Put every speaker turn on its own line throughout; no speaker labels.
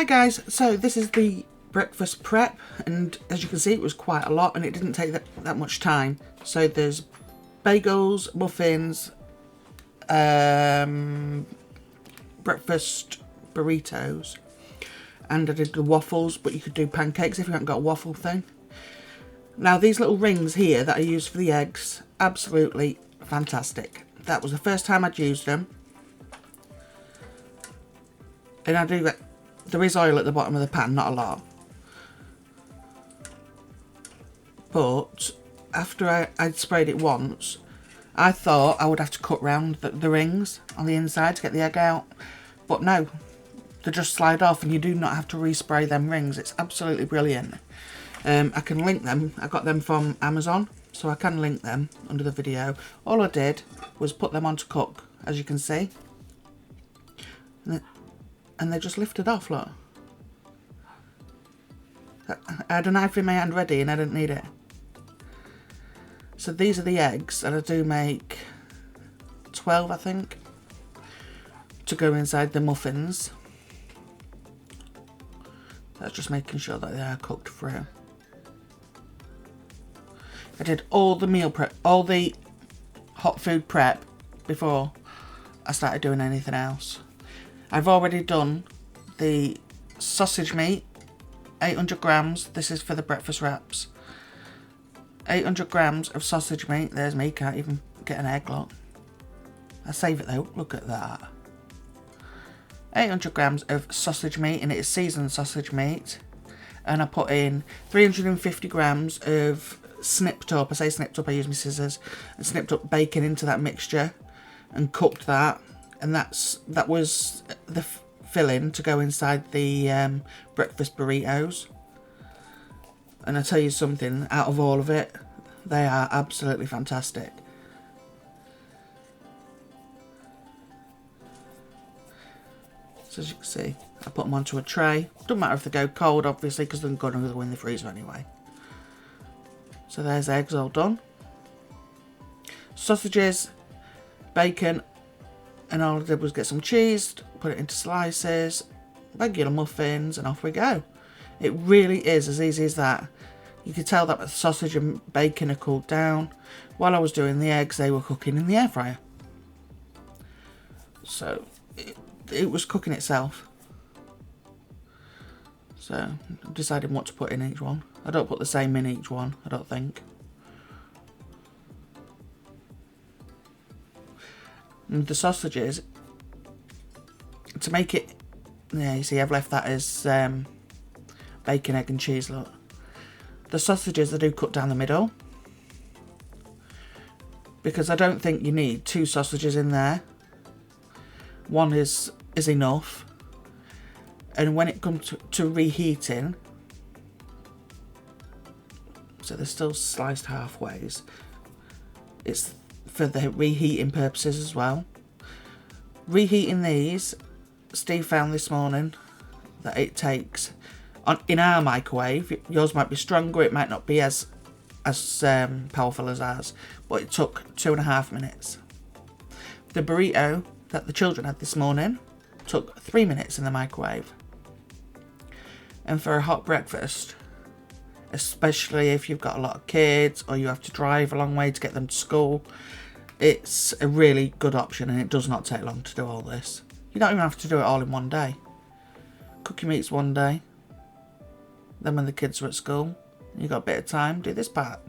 guys, so this is the breakfast prep, and as you can see it was quite a lot and it didn't take that much time. So there's bagels, muffins, breakfast burritos, and I did the waffles, but you could do pancakes if you haven't got a waffle thing. Now these little rings here that I use for the eggs, absolutely fantastic. That was the first time I'd used them. And I do that. There is oil at the bottom of the pan, not a lot. But after I'd sprayed it once, I thought I would have to cut round the rings on the inside to get the egg out. But no, they just slide off and you do not have to respray them rings. It's absolutely brilliant. I can link them. I got them from Amazon, so I can link them under the video. All I did was put them on to cook, as you can see. And they just lifted off, look. I had a knife in my hand ready and I didn't need it. So these are the eggs, and I do make 12, I think, to go inside the muffins. That's just making sure that they are cooked through. I did all the meal prep, all the hot food prep before I started doing anything else. I've already done the sausage meat, 800 grams. This is for the breakfast wraps. 800 grams of sausage meat. There's me, can't even get an egg, look. I save it though, look at that. 800 grams of sausage meat, and it is seasoned sausage meat. And I put in 350 grams of snipped up, I say snipped up, I use my scissors, and snipped up bacon into that mixture and cooked that. And that was the filling to go inside the breakfast burritos. And I tell you something, out of all of it, they are absolutely fantastic. So as you can see, I put them onto a tray. Doesn't matter if they go cold, obviously, because they're going to go in the freezer anyway. So there's eggs all done. Sausages, bacon, and all I did was get some cheese, put it into slices, regular muffins, and off we go. It really is as easy as that. You can tell that the sausage and bacon are cooled down. While I was doing the eggs, they were cooking in the air fryer. So it was cooking itself. So I'm deciding what to put in each one. I don't put the same in each one, I don't think. And the sausages, to make it, yeah, you see I've left that as bacon, egg and cheese, look. The sausages I do cut down the middle, because I don't think you need 2 sausages in there. One is enough. And when it comes to reheating, so they're still sliced halfways, it's for the reheating purposes as well. Reheating these, Steve found this morning that it takes, in our microwave, yours might be stronger, it might not be as powerful as ours, but it took 2.5 minutes. The burrito that the children had this morning took 3 minutes in the microwave. And for a hot breakfast, especially if you've got a lot of kids or you have to drive a long way to get them to school, it's a really good option, and it does not take long to do all this. You don't even have to do it all in one day. Cook your meats one day, then when the kids are at school, you've got a bit of time, do this part.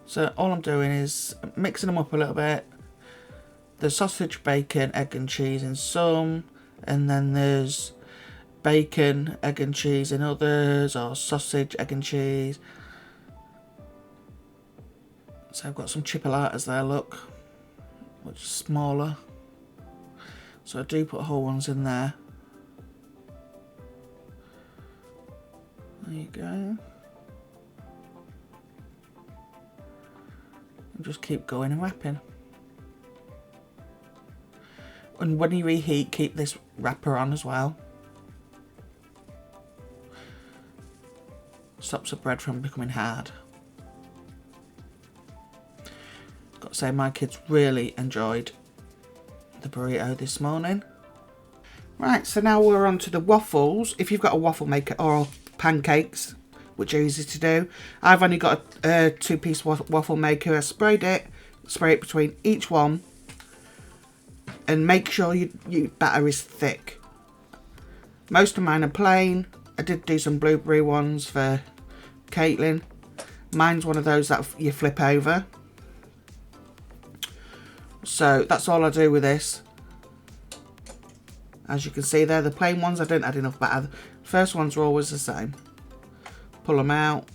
So all I'm doing is mixing them up a little bit. There's sausage, bacon, egg and cheese in some, and then there's bacon, egg and cheese in others, or sausage, egg and cheese. So I've got some chipolatas there, look, which is smaller. So I do put whole ones in there. There you go. And just keep going and wrapping. And when you reheat, keep this wrapper on as well. Stops the bread from becoming hard. Got to say, my kids really enjoyed the burrito this morning. Right, so now we're on to the waffles. If you've got a waffle maker, or pancakes, which are easy to do. I've only got a 2-piece waffle maker. I spray it between each one, and make sure your batter is thick. Most of mine are plain. I did do some blueberry ones for Caitlin. Mine's one of those that you flip over. So that's all I do with this. As you can see there, the plain ones, I didn't add enough batter. First ones are always the same. Pull them out,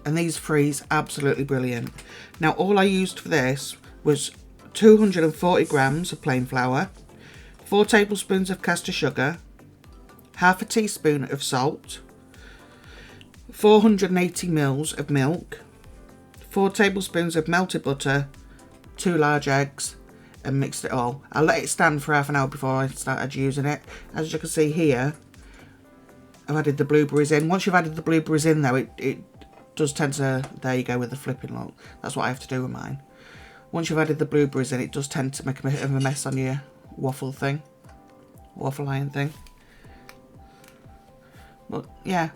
and these freeze absolutely brilliant. Now all I used for this was 240 grams of plain flour, 4 tablespoons of caster sugar, half a teaspoon of salt, 480 ml of milk, 4 tablespoons of melted butter, 2 large eggs, and mixed it all. I let it stand for half an hour before I started using it. As you can see here, I've added the blueberries in. Once you've added the blueberries in though, it does tend to, there you go with the flipping lock. That's what I have to do with mine. Once you've added the blueberries in, it does tend to make a bit of a mess on your waffle iron thing. But yeah.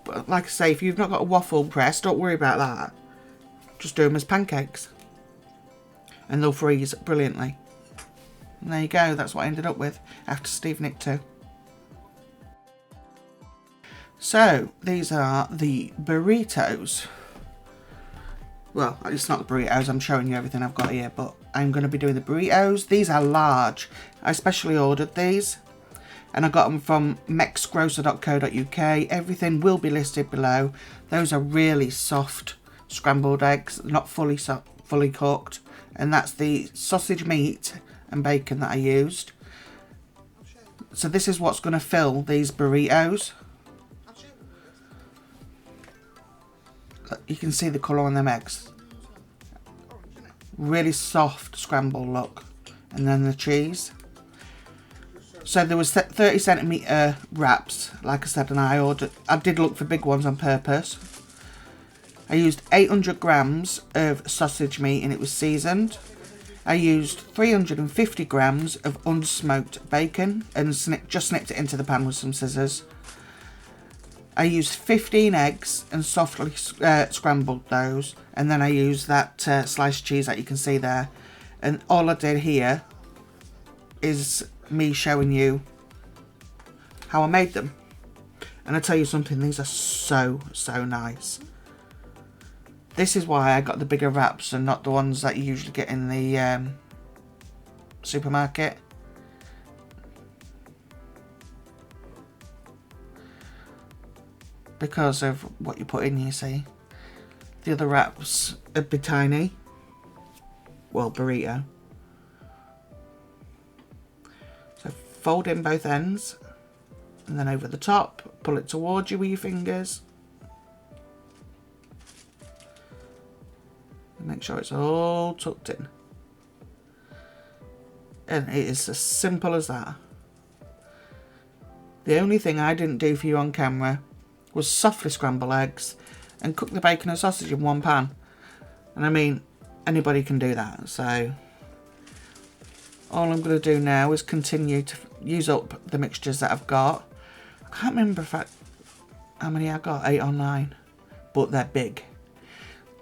But like I say, if you've not got a waffle press, don't worry about that. Just do them as pancakes. And they'll freeze brilliantly. And there you go, that's what I ended up with after Steve Nick 2. So, these are the burritos. Well, it's not the burritos, I'm showing you everything I've got here, but I'm going to be doing the burritos. These are large. I specially ordered these, and I got them from mexgrocer.co.uk. Everything will be listed below. Those are really soft scrambled eggs, not fully cooked. And that's the sausage meat and bacon that I used. So this is what's going to fill these burritos. You can see the colour on them eggs. Really soft scramble look. And then the cheese. So there was 30 centimetre wraps, like I said, and I did look for big ones on purpose. I used 800 grams of sausage meat and it was seasoned. I used 350 grams of unsmoked bacon and just snipped it into the pan with some scissors. I used 15 eggs and softly scrambled those, and then I used that sliced cheese that you can see there. And all I did here is me showing you how I made them. And I tell you something, these are so nice. This is why I got the bigger wraps and not the ones that you usually get in the supermarket. Because of what you put in, you see. The other wraps would be tiny. Well, burrito. So fold in both ends. And then over the top, pull it towards you with your fingers. Make sure it's all tucked in. And it is as simple as that. The only thing I didn't do for you on camera was softly scramble eggs and cook the bacon and sausage in one pan. And I mean, anybody can do that. So all I'm going to do now is continue to use up the mixtures that I've got. I can't remember how many I got, 8 or 9, but they're big.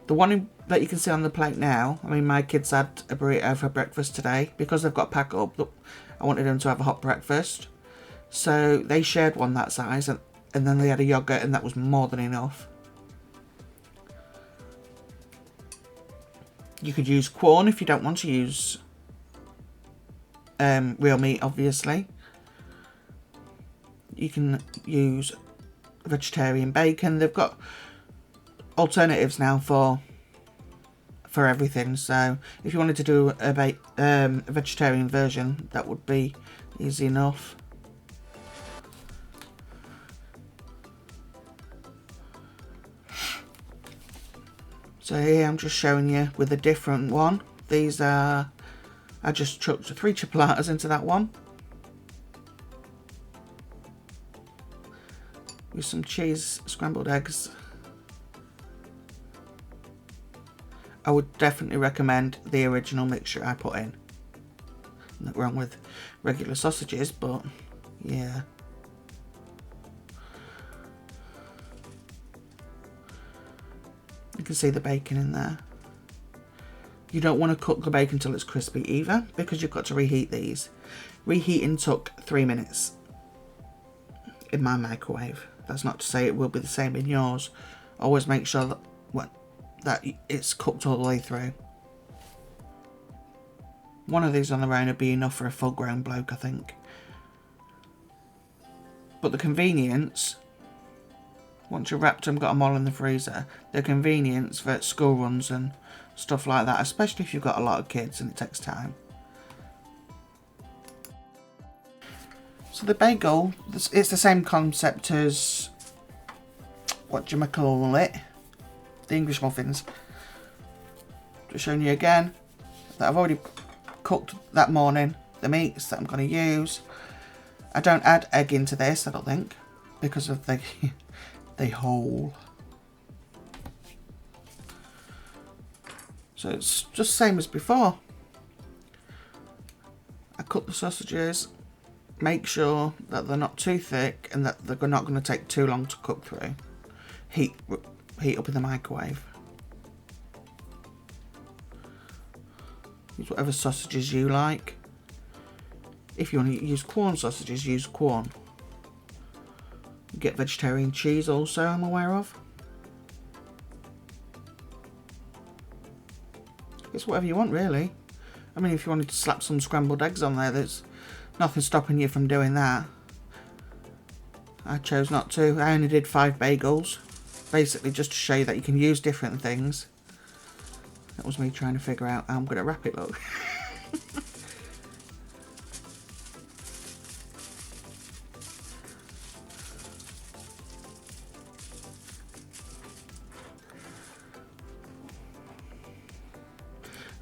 The one that you can see on the plate now, I mean, my kids had a burrito for breakfast today. Because they've got pack up, I wanted them to have a hot breakfast. So they shared one that size, and then they had a yogurt, and that was more than enough. You could use Quorn if you don't want to use real meat, obviously. You can use vegetarian bacon. They've got alternatives now for everything, so if you wanted to do a vegetarian version, that would be easy enough. So here I'm just showing you with a different one. These are, I just chucked 3 chipolatas into that one with some cheese, scrambled eggs. I would definitely recommend the original mixture I put in. Nothing wrong with regular sausages, but yeah. You can see the bacon in there. You don't want to cook the bacon until it's crispy either, because you've got to reheat these. Reheating took 3 minutes in my microwave. That's not to say it will be the same in yours. Always make sure that it's cooked all the way through. One of these on their own would be enough for a full grown bloke, I think. But the convenience, once you've wrapped them, got them all in the freezer, the convenience for school runs and stuff like that, especially if you've got a lot of kids and it takes time. So the bagel, it's the same concept as, what do you call it? The English muffins. Just showing you again that I've already cooked that morning the meats that I'm going to use. I don't add egg into this, I don't think, because of the hole. So it's just same as before. I cook the sausages, make sure that they're not too thick and that they're not going to take too long to cook through. Heat up in the microwave. Use whatever sausages you like. If you want to use Quorn sausages, use Quorn. You get vegetarian cheese also, I'm aware of. It's whatever you want, really. I mean, if you wanted to slap some scrambled eggs on there, there's nothing stopping you from doing that. I chose not to. I only did 5 bagels. Basically just to show you that you can use different things. That was me trying to figure out how I'm going to wrap it, look.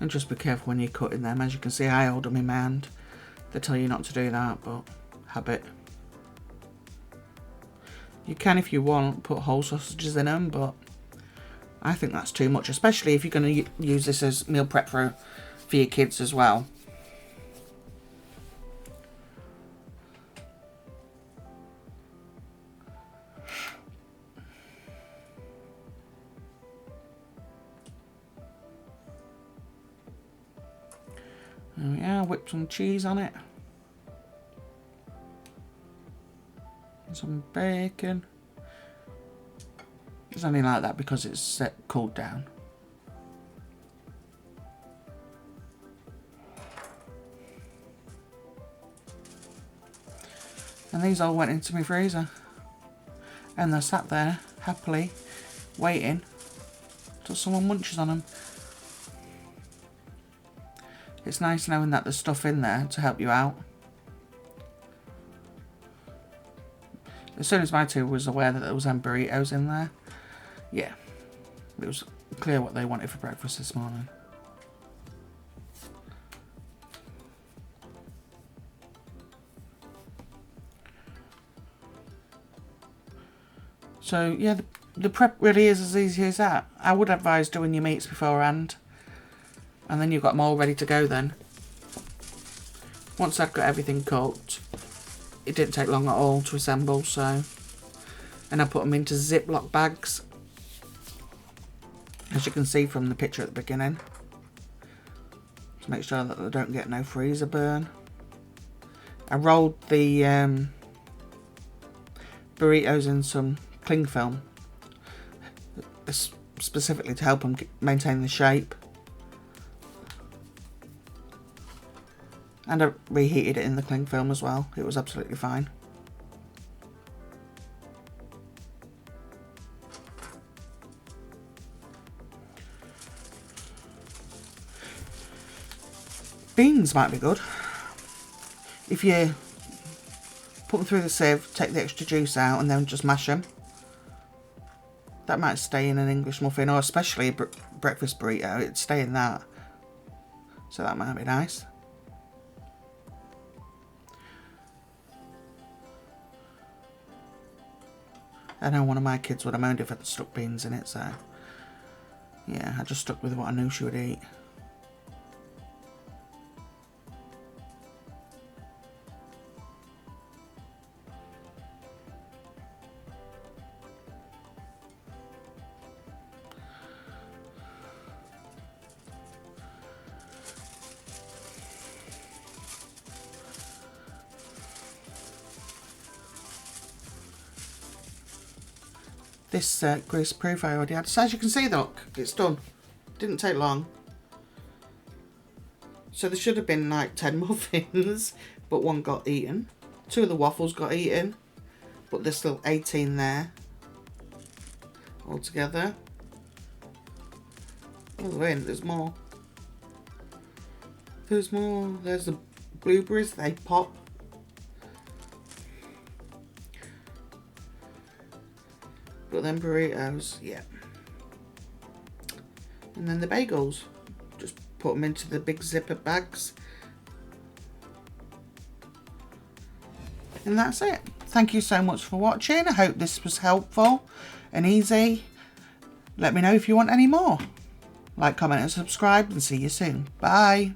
And just be careful when you're cutting them. As you can see, I hold them in my hand. They tell you not to do that, but habit. You can, if you want, put whole sausages in them, but I think that's too much, especially if you're going to use this as meal prep for your kids as well. There we are, whip some cheese on it. And some bacon. It's only like that because it's cooled down. And these all went into my freezer. And they're sat there, happily, waiting till someone munches on them. It's nice knowing that there's stuff in there to help you out. As soon as my two was aware that there was burritos in there, yeah, it was clear what they wanted for breakfast this morning. So yeah, the prep really is as easy as that. I would advise doing your meats beforehand, and then you've got them all ready to go then. Once I'd got everything cooked, it didn't take long at all to assemble, so... And I put them into Ziploc bags, as you can see from the picture at the beginning, to make sure that they don't get no freezer burn. I rolled the burritos in some cling film, specifically to help them maintain the shape. And I reheated it in the cling film as well. It was absolutely fine. Beans might be good. If you put them through the sieve, take the extra juice out and then just mash them. That might stay in an English muffin, or especially a breakfast burrito. It'd stay in that. So that might be nice. I know one of my kids would have moaned if I'd stuck beans in it, so... Yeah, I just stuck with what I knew she would eat. This grease proof I already had. So as you can see, look, it's done. Didn't take long. So there should have been like 10 muffins, but one got eaten. 2 of the waffles got eaten, but there's still 18 there altogether. Oh wait, there's more. There's more. There's the blueberries, they pop. But then burritos, yeah. And then the bagels. Just put them into the big zipper bags. And that's it. Thank you so much for watching. I hope this was helpful and easy. Let me know if you want any more. Like, comment and subscribe, and see you soon. Bye.